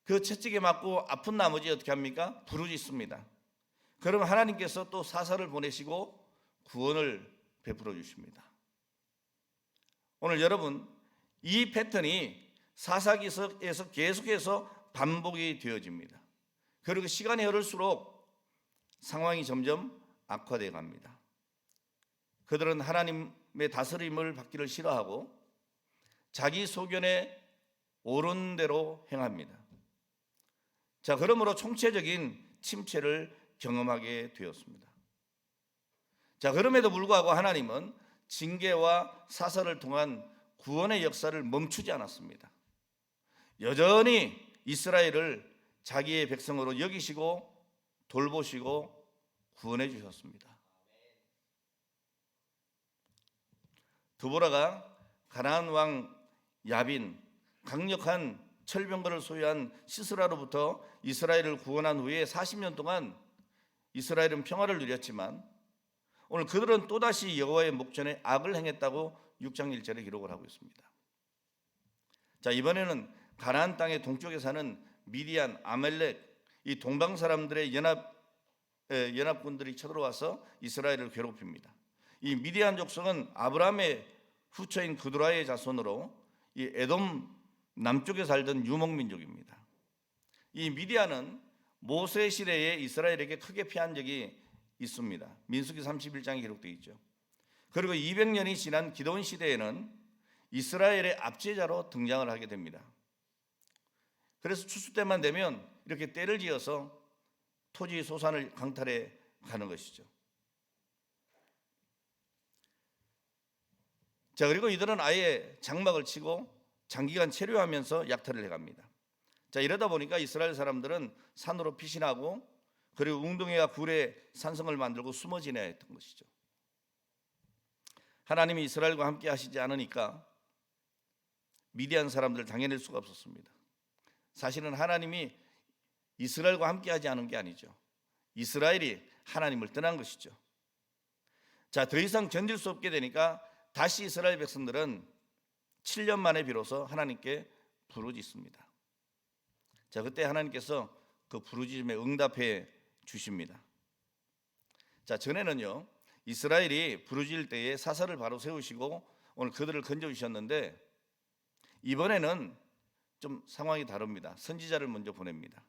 그 채찍에 맞고 아픈 나머지 어떻게 합니까? 부르짖습니다. 그럼 하나님께서 또 사사를 보내시고 구원을 베풀어 주십니다. 오늘 여러분, 이 패턴이 사사기에서 계속해서 반복이 되어집니다. 그리고 시간이 흐를수록 상황이 점점 악화되어 갑니다. 그들은 하나님의 다스림을 받기를 싫어하고 자기 소견에 옳은 대로 행합니다. 자, 그러므로 총체적인 침체를 경험하게 되었습니다. 자, 그럼에도 불구하고 하나님은 징계와 사사를 통한 구원의 역사를 멈추지 않았습니다. 여전히 이스라엘을 자기의 백성으로 여기시고 돌보시고 구원해 주셨습니다. 드보라가 가나안 왕 야빈, 강력한 철병거를 소유한 시스라로부터 이스라엘을 구원한 후에 40년 동안 이스라엘은 평화를 누렸지만 오늘 그들은 또다시 여호와의 목전에 악을 행했다고 6장 1절에 기록을 하고 있습니다. 자, 이번에는 가나안 땅의 동쪽에 사는 미디안, 아멜렉, 이 동방 사람들의 연합군들이 쳐들어와서 이스라엘을 괴롭힙니다. 이 미디안 족속은 아브라함의 후처인 그두라의 자손으로 이 에돔 남쪽에 살던 유목민족입니다. 이 미디안은 모세 시대에 이스라엘에게 크게 패한 적이 있습니다. 민수기 31장에 기록되어 있죠. 그리고 200년이 지난 기드온 시대에는 이스라엘의 압제자로 등장을 하게 됩니다. 그래서 추수 때만 되면 이렇게 떼를 지어서 토지 소산을 강탈해 가는 것이죠. 자, 그리고 이들은 아예 장막을 치고 장기간 체류하면서 약탈을 해갑니다. 자, 이러다 보니까 이스라엘 사람들은 산으로 피신하고 그리고 웅덩이와 굴에 산성을 만들고 숨어 지내야 했던 것이죠. 하나님이 이스라엘과 함께 하시지 않으니까 미디안 사람들을 당해낼 수가 없었습니다. 사실은 하나님이 이스라엘과 함께 하지 않은 게 아니죠. 이스라엘이 하나님을 떠난 것이죠. 자, 더 이상 견딜 수 없게 되니까 다시 이스라엘 백성들은 7년 만에 비로소 하나님께 부르짖습니다. 자, 그때 하나님께서 그 부르짖음에 응답해 주십니다. 자, 전에는요 이스라엘이 부르짖을 때에 사사를 바로 세우시고 오늘 그들을 건져주셨는데 이번에는 좀 상황이 다릅니다. 선지자를 먼저 보냅니다.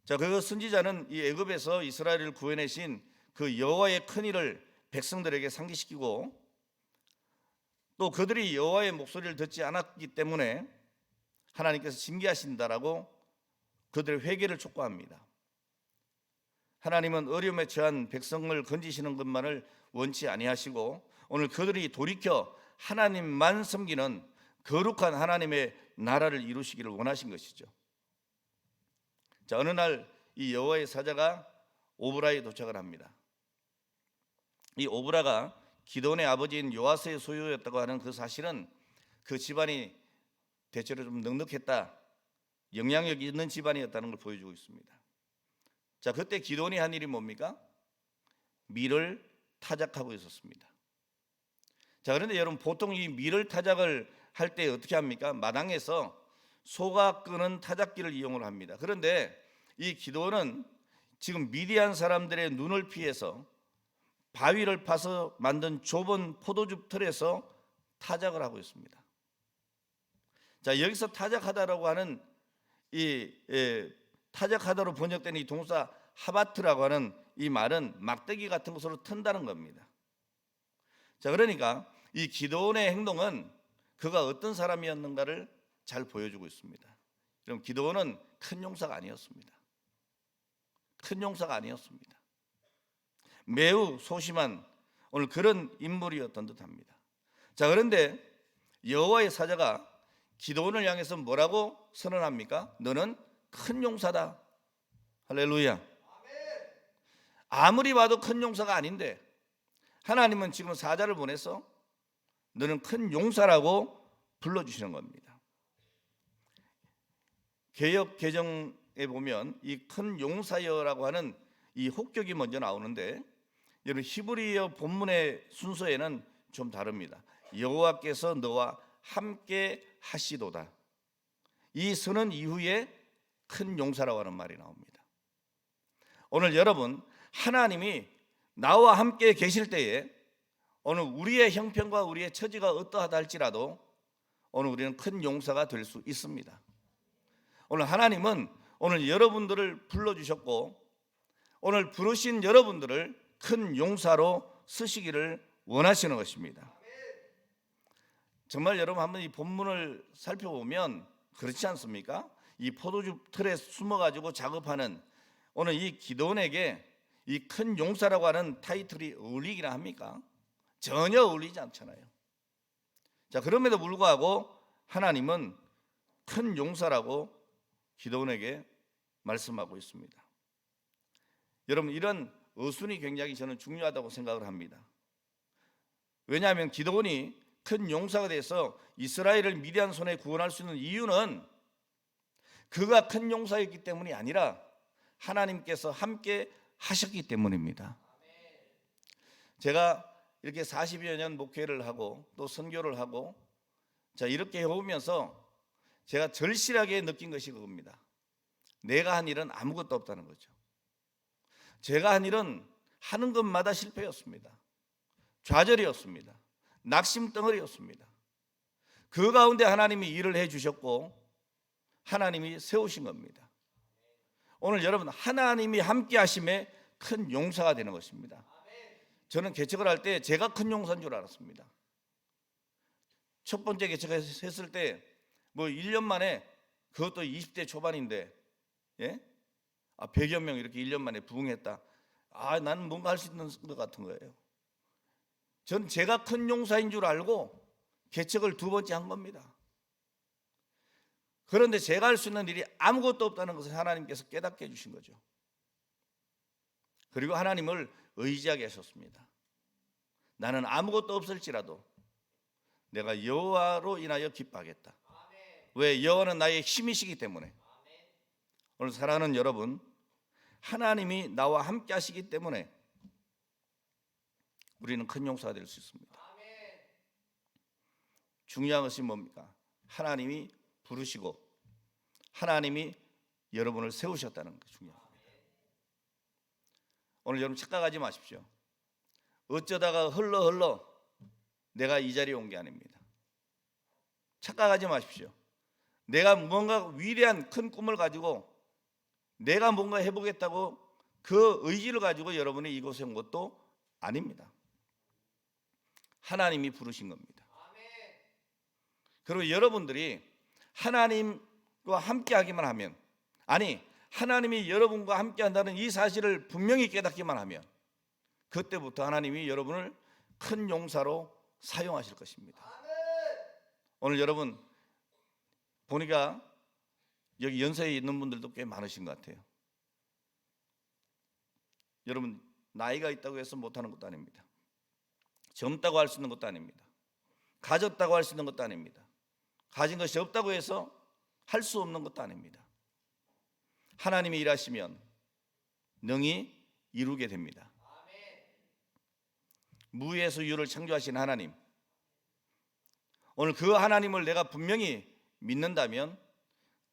자, 그 선지자는 이 애굽에서 이스라엘을 구해내신 그 여호와의 큰 일을 백성들에게 상기시키고 또 그들이 여호와의 목소리를 듣지 않았기 때문에 하나님께서 징계하신다라고 그들의 회개를 촉구합니다. 하나님은 어려움에 처한 백성을 건지시는 것만을 원치 아니하시고 오늘 그들이 돌이켜 하나님만 섬기는 거룩한 하나님의 나라를 이루시기를 원하신 것이죠. 자, 어느 날 이 여호와의 사자가 오브라에 도착을 합니다. 이 오브라가 기드온의 아버지인 요아스의 소유였다고 하는 그 사실은 그 집안이 대체로 좀 넉넉했다, 영향력 있는 집안이었다는 걸 보여주고 있습니다. 자, 그때 기드온이 한 일이 뭡니까? 밀을 타작하고 있었습니다. 자, 그런데 여러분 보통 이 밀을 타작을 할 때 어떻게 합니까? 마당에서 소가 끄는 타작기를 이용을 합니다. 그런데 이 기드온은 지금 미디안 사람들의 눈을 피해서 바위를 파서 만든 좁은 포도즙 틀에서 타작을 하고 있습니다. 자, 여기서 타작하다라고 하는 이 타작하다로 번역된 이 동사 하바트라고 하는 이 말은 막대기 같은 것으로 튼다는 겁니다. 자, 그러니까 이 기드온의 행동은 그가 어떤 사람이었는가를 잘 보여주고 있습니다. 그럼 기드온은 큰 용사가 아니었습니다. 큰 용사가 아니었습니다. 매우 소심한 오늘 그런 인물이었던 듯합니다. 자, 그런데 여호와의 사자가 기드온을 향해서 뭐라고 선언합니까? 너는 큰 용사다. 할렐루야. 아무리 봐도 큰 용사가 아닌데 하나님은 지금 사자를 보내서 너는 큰 용사라고 불러주시는 겁니다. 개역 개정에 보면 이 큰 용사여라고 하는 이 혹격이 먼저 나오는데 여러분 히브리어 본문의 순서에는 좀 다릅니다. 여호와께서 너와 함께 하시도다. 이 선언 이후에 큰 용사라고 하는 말이 나옵니다. 오늘 여러분 하나님이 나와 함께 계실 때에 오늘 우리의 형편과 우리의 처지가 어떠하다 할지라도 오늘 우리는 큰 용사가 될 수 있습니다. 오늘 하나님은 오늘 여러분들을 불러주셨고 오늘 부르신 여러분들을 큰 용사로 쓰시기를 원하시는 것입니다. 정말 여러분 한번 이 본문을 살펴보면 그렇지 않습니까? 이 포도즙 틀에 숨어가지고 작업하는 오늘 이 기드온에게 이 큰 용사라고 하는 타이틀이 어울리기나 합니까? 전혀 어울리지 않잖아요. 자, 그럼에도 불구하고 하나님은 큰 용사라고 기드온에게 말씀하고 있습니다. 여러분 이런 어순이 굉장히 저는 중요하다고 생각을 합니다. 왜냐하면 기드온이 큰 용사가 돼서 이스라엘을 미디안 손에 구원할 수 있는 이유는 그가 큰 용사였기 때문이 아니라 하나님께서 함께 하셨기 때문입니다. 제가 이렇게 40여 년 목회를 하고 또 선교를 하고 자 이렇게 해오면서 제가 절실하게 느낀 것이 그겁니다. 내가 한 일은 아무것도 없다는 거죠. 제가 한 일은 하는 것마다 실패였습니다. 좌절이었습니다. 낙심덩어리였습니다. 그 가운데 하나님이 일을 해주셨고 하나님이 세우신 겁니다. 오늘 여러분 하나님이 함께 하심에 큰 용사가 되는 것입니다. 저는 개척을 할 때 제가 큰 용사인 줄 알았습니다. 첫 번째 개척했을 때 뭐 1년 만에 그것도 20대 초반인데 100여 명 이렇게 1년 만에 부흥했다. 나는 뭔가 할 수 있는 것 같은 거예요. 전 제가 큰 용사인 줄 알고 개척을 2번째 한 겁니다. 그런데 제가 할 수 있는 일이 아무것도 없다는 것을 하나님께서 깨닫게 해주신 거죠. 그리고 하나님을 의지하게 하셨습니다. 나는 아무것도 없을지라도 내가 여호와로 인하여 기뻐하겠다. 왜? 여호와는 나의 힘이시기 때문에. 오늘 사랑하는 여러분, 하나님이 나와 함께 하시기 때문에 우리는 큰 용사가 될 수 있습니다. 중요한 것이 뭡니까? 하나님이 부르시고 하나님이 여러분을 세우셨다는 게 중요합니다. 오늘 여러분 착각하지 마십시오. 어쩌다가 흘러 내가 이 자리에 온 게 아닙니다. 착각하지 마십시오. 내가 뭔가 위대한 큰 꿈을 가지고 내가 뭔가 해보겠다고 그 의지를 가지고 여러분이 이곳에 온 것도 아닙니다. 하나님이 부르신 겁니다. 그리고 여러분들이 하나님과 함께 하기만 하면, 아니 하나님이 여러분과 함께 한다는 이 사실을 분명히 깨닫기만 하면 그때부터 하나님이 여러분을 큰 용사로 사용하실 것입니다. 오늘 여러분 보니까 여기 연세에 있는 분들도 꽤 많으신 것 같아요. 여러분 나이가 있다고 해서 못하는 것도 아닙니다. 젊다고 할 수 있는 것도 아닙니다. 가졌다고 할 수 있는 것도 아닙니다. 가진 것이 없다고 해서 할 수 없는 것도 아닙니다. 하나님이 일하시면 능히 이루게 됩니다. 무에서 유를 창조하신 하나님, 오늘 그 하나님을 내가 분명히 믿는다면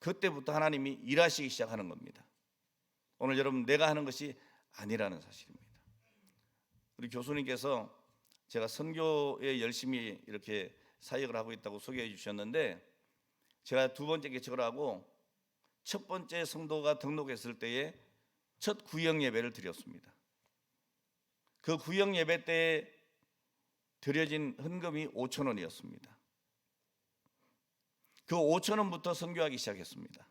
그때부터 하나님이 일하시기 시작하는 겁니다. 오늘 여러분 내가 하는 것이 아니라는 사실입니다. 우리 교수님께서 제가 선교에 열심히 이렇게 사역을 하고 있다고 소개해 주셨는데, 제가 2번째 개척을 하고 첫 번째 성도가 등록했을 때에 첫 구역 예배를 드렸습니다. 그 구역 예배 때 드려진 헌금이 5,000원이었습니다. 그 5,000원부터 선교하기 시작했습니다.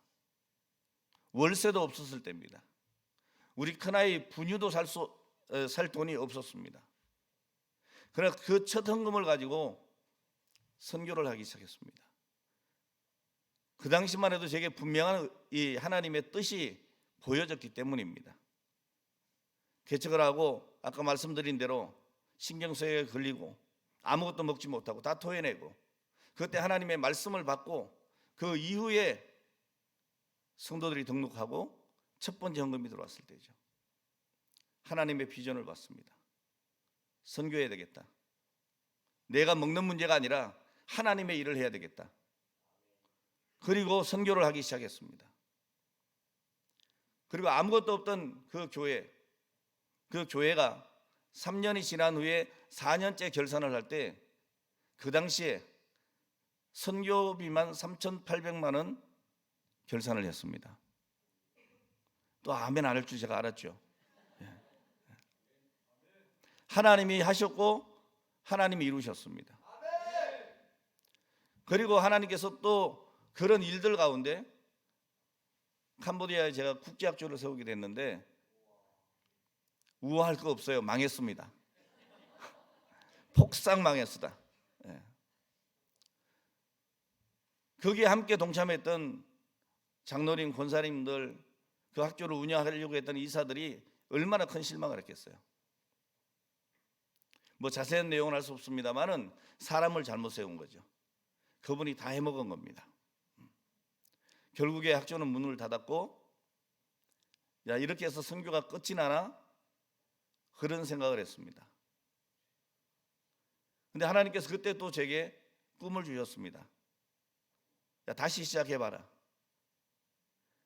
월세도 없었을 때입니다. 우리 큰아이 분유도 살 돈이 없었습니다. 그래서 그 첫 헌금을 가지고 선교를 하기 시작했습니다. 그 당시만 해도 제게 분명한 이 하나님의 뜻이 보여졌기 때문입니다. 개척을 하고 아까 말씀드린 대로 신경쇠에 걸리고 아무것도 먹지 못하고 다 토해내고, 그때 하나님의 말씀을 받고 그 이후에 성도들이 등록하고 첫 번째 헌금이 들어왔을 때죠. 하나님의 비전을 봤습니다. 선교해야 되겠다. 내가 먹는 문제가 아니라 하나님의 일을 해야 되겠다. 그리고 선교를 하기 시작했습니다. 그리고 아무것도 없던 그 교회가 3년이 지난 후에 4년째 결산을 할 때 그 당시에 선교비만 3,800만 원 결산을 했습니다. 또 아멘 안 할 줄 제가 알았죠. 하나님이 하셨고 하나님이 이루셨습니다. 그리고 하나님께서 또 그런 일들 가운데 캄보디아에 제가 국제학교를 세우게 됐는데 우아할 거 없어요. 망했습니다. 폭삭 망했습니다. 거기에 함께 동참했던 장로님, 권사님들, 그 학교를 운영하려고 했던 이사들이 얼마나 큰 실망을 했겠어요. 뭐 자세한 내용은 알 수 없습니다만은 사람을 잘못 세운 거죠. 그분이 다 해먹은 겁니다. 결국에 학교는 문을 닫았고, 야 이렇게 해서 선교가 끝이 나나? 그런 생각을 했습니다. 근데 하나님께서 그때 또 제게 꿈을 주셨습니다. 야, 다시 시작해봐라.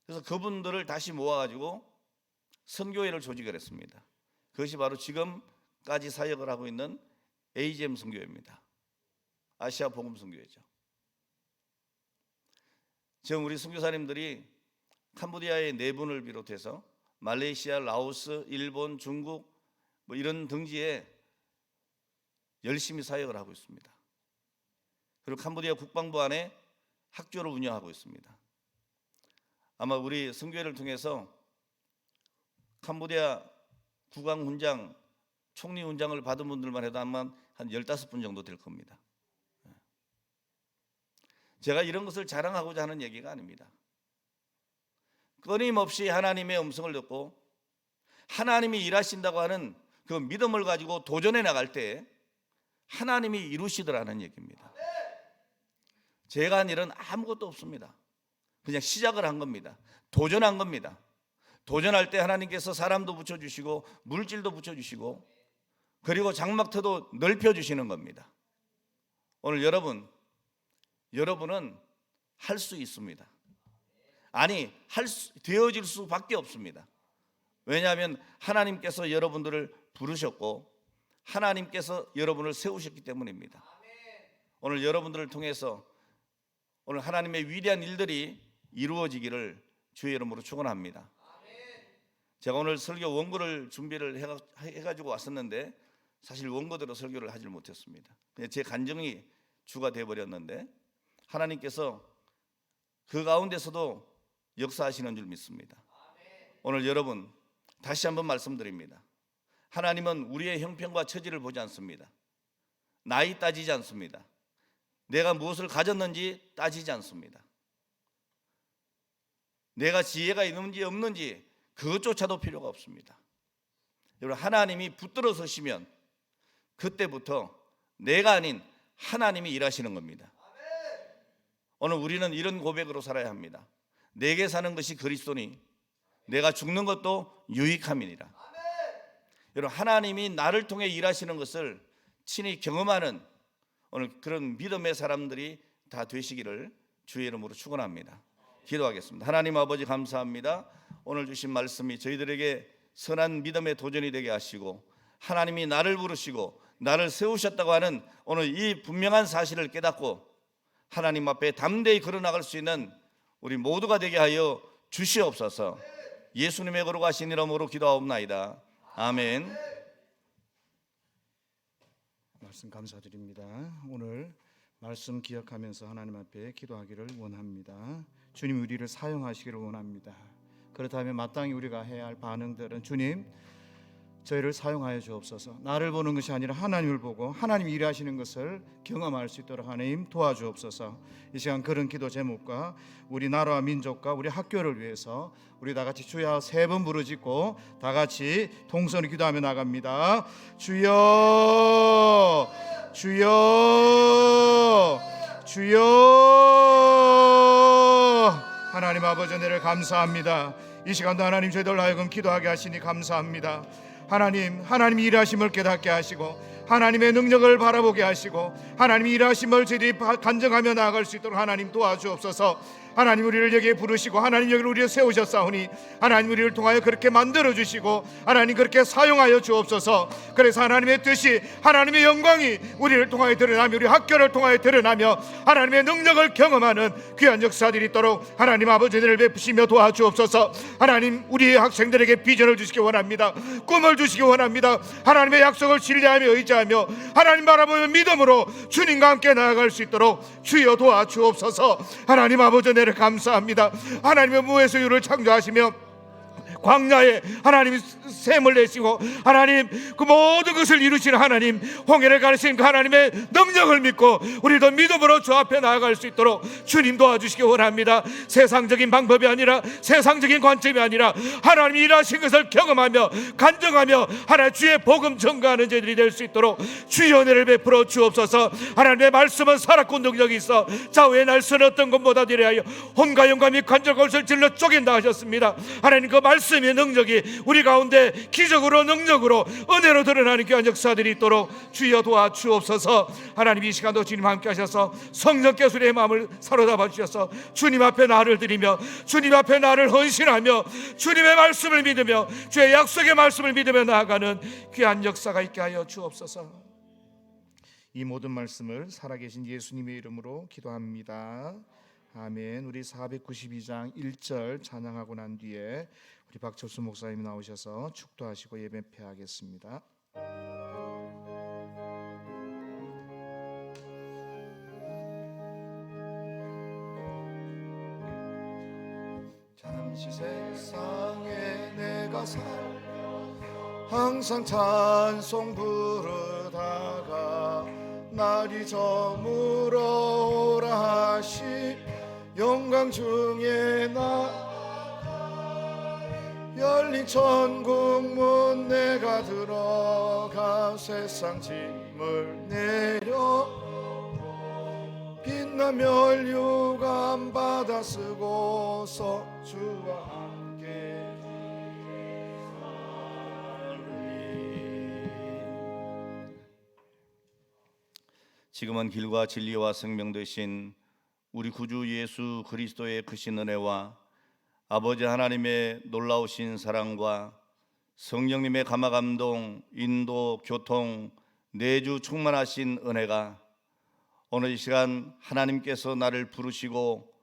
그래서 그분들을 다시 모아가지고 선교회를 조직을 했습니다. 그것이 바로 지금까지 사역을 하고 있는 AGM 선교회입니다. 아시아 복음 선교회죠. 지금 우리 선교사님들이 캄보디아의 4분을 비롯해서 말레이시아, 라오스, 일본, 중국 뭐 이런 등지에 열심히 사역을 하고 있습니다. 그리고 캄보디아 국방부 안에 학교를 운영하고 있습니다. 아마 우리 선교회를 통해서 캄보디아 국왕훈장, 총리훈장을 받은 분들만 해도 아마 한 15분 정도 될 겁니다. 제가 이런 것을 자랑하고자 하는 얘기가 아닙니다. 끊임없이 하나님의 음성을 듣고 하나님이 일하신다고 하는 그 믿음을 가지고 도전해 나갈 때 하나님이 이루시더라는 얘기입니다. 제가 한 일은 아무것도 없습니다. 그냥 시작을 한 겁니다. 도전한 겁니다. 도전할 때 하나님께서 사람도 붙여주시고 물질도 붙여주시고 그리고 장막터도 넓혀주시는 겁니다. 오늘 여러분은 할 수 있습니다. 아니, 되어질 수밖에 없습니다. 왜냐하면 하나님께서 여러분들을 부르셨고 하나님께서 여러분을 세우셨기 때문입니다. 오늘 여러분들을 통해서 오늘 하나님의 위대한 일들이 이루어지기를 주의 이름으로 축원합니다. 제가 오늘 설교 원고를 준비를 해가지고 왔었는데 사실 원고대로 설교를 하질 못했습니다. 그냥 제 간증이 주가 되어버렸는데 하나님께서 그 가운데서도 역사하시는 줄 믿습니다. 오늘 여러분 다시 한번 말씀드립니다. 하나님은 우리의 형편과 처지를 보지 않습니다. 나이 따지지 않습니다. 내가 무엇을 가졌는지 따지지 않습니다. 내가 지혜가 있는지 없는지 그것조차도 필요가 없습니다. 여러분, 하나님이 붙들어 서시면 그때부터 내가 아닌 하나님이 일하시는 겁니다. 오늘 우리는 이런 고백으로 살아야 합니다. 내게 사는 것이 그리스도니 내가 죽는 것도 유익함이니라. 여러분, 하나님이 나를 통해 일하시는 것을 친히 경험하는 오늘 그런 믿음의 사람들이 다 되시기를 주의 이름으로 축원합니다. 기도하겠습니다. 하나님 아버지 감사합니다. 오늘 주신 말씀이 저희들에게 선한 믿음의 도전이 되게 하시고 하나님이 나를 부르시고 나를 세우셨다고 하는 오늘 이 분명한 사실을 깨닫고 하나님 앞에 담대히 걸어나갈 수 있는 우리 모두가 되게 하여 주시옵소서. 예수님의 거룩하신 이름으로 기도하옵나이다. 아멘. 말씀 감사드립니다. 오늘 말씀 기억하면서 하나님 앞에 기도하기를 원합니다. 주님 우리를 사용하시기를 원합니다. 그렇다면 마땅히 우리가 해야 할 반응들은 주님 저희를 사용하여 주옵소서. 나를 보는 것이 아니라 하나님을 보고 하나님이 일하시는 것을 경험할 수 있도록 하나님 도와주옵소서. 이 시간 그런 기도 제목과 우리 나라와 민족과 우리 학교를 위해서 우리 다 같이 주여 3번 부르짖고 다 같이 동선을 기도하며 나갑니다. 주여 주여 주여. 하나님 아버지 은혜를 감사합니다. 이 시간도 하나님 저희들 하여금 기도하게 하시니 감사합니다. 하나님이 일하심을 깨닫게 하시고 하나님의 능력을 바라보게 하시고 하나님이 일하심을 저희들이 간증하며 나아갈 수 있도록 하나님 도와주옵소서. 하나님 우리를 여기에 부르시고 하나님 여기를 우리를 세우셨사오니 하나님 우리를 통하여 그렇게 만들어 주시고 하나님 그렇게 사용하여 주옵소서. 그래서 하나님의 뜻이 하나님의 영광이 우리를 통하여 드러나며 우리 학교를 통하여 드러나며 하나님의 능력을 경험하는 귀한 역사들이 있도록 하나님 아버지 은혜를 베푸시며 도와주옵소서. 하나님 우리의 학생들에게 비전을 주시기 원합니다. 꿈을 주시기 원합니다. 하나님의 약속을 신뢰하며 의지하며 하나님 바라보며 믿음으로 주님과 함께 나아갈 수 있도록 주여 도와주옵소서. 하나님 아버지 은혜를 감사합니다. 하나님의 무에서 유를 창조하시며 광야에 하나님이 샘을 내시고 하나님 그 모든 것을 이루시는 하나님 홍해를 가르치는 그 하나님의 능력을 믿고 우리도 믿음으로 주 앞에 나아갈 수 있도록 주님 도와주시기 원합니다. 세상적인 방법이 아니라 세상적인 관점이 아니라 하나님이 일하신 것을 경험하며 간증하며 하나님 주의 복음 전가하는 저희들이 될 수 있도록 주의 은혜를 베풀어 주옵소서. 하나님의 말씀은 살았고 능력이 있어 좌우의 날선 어떤 것보다 되려 하여 혼과 영과 및 관절 골수를 질러 쪼갠다 하셨습니다. 하나님 그 말씀 말씀의 능력이 우리 가운데 기적으로 능력으로 은혜로 드러나는 귀한 역사들이 있도록 주여 도와주옵소서. 하나님 이 시간도 주님 함께 하셔서 성령께서 우리의 마음을 사로잡아 주셔서 주님 앞에 나를 드리며 주님 앞에 나를 헌신하며 주님의 말씀을 믿으며 주의 약속의 말씀을 믿으며 나아가는 귀한 역사가 있게 하여 주옵소서. 이 모든 말씀을 살아계신 예수님의 이름으로 기도합니다. 아멘. 우리 492장 1절 찬양하고 난 뒤에 우리 박철수 목사님이 나오셔서 축도하시고 예배하겠습니다. 잠시 세상에 내가 항상 찬송 부르다가 날이 저물어 오라 하시 영광 중에 나 열린 천국 문 내가 들어가 세상 짐을 내려 빛나 면류관 받아 쓰고서 주와 함께 지금은 길과 진리와 생명 되신 우리 구주 예수 그리스도의 크신 은혜와 아버지 하나님의 놀라우신 사랑과 성령님의 감화감동, 인도, 교통, 내주 충만하신 은혜가 오늘 이 시간 하나님께서 나를 부르시고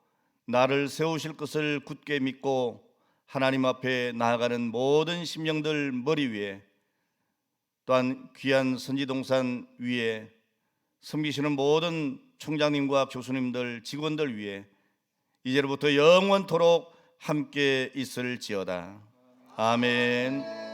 나를 세우실 것을 굳게 믿고 하나님 앞에 나아가는 모든 심령들 머리 위에, 또한 귀한 선지동산 위에 섬기시는 모든 총장님과 교수님들, 직원들 위해 이제로부터 영원토록 함께 있을지어다. 아멘.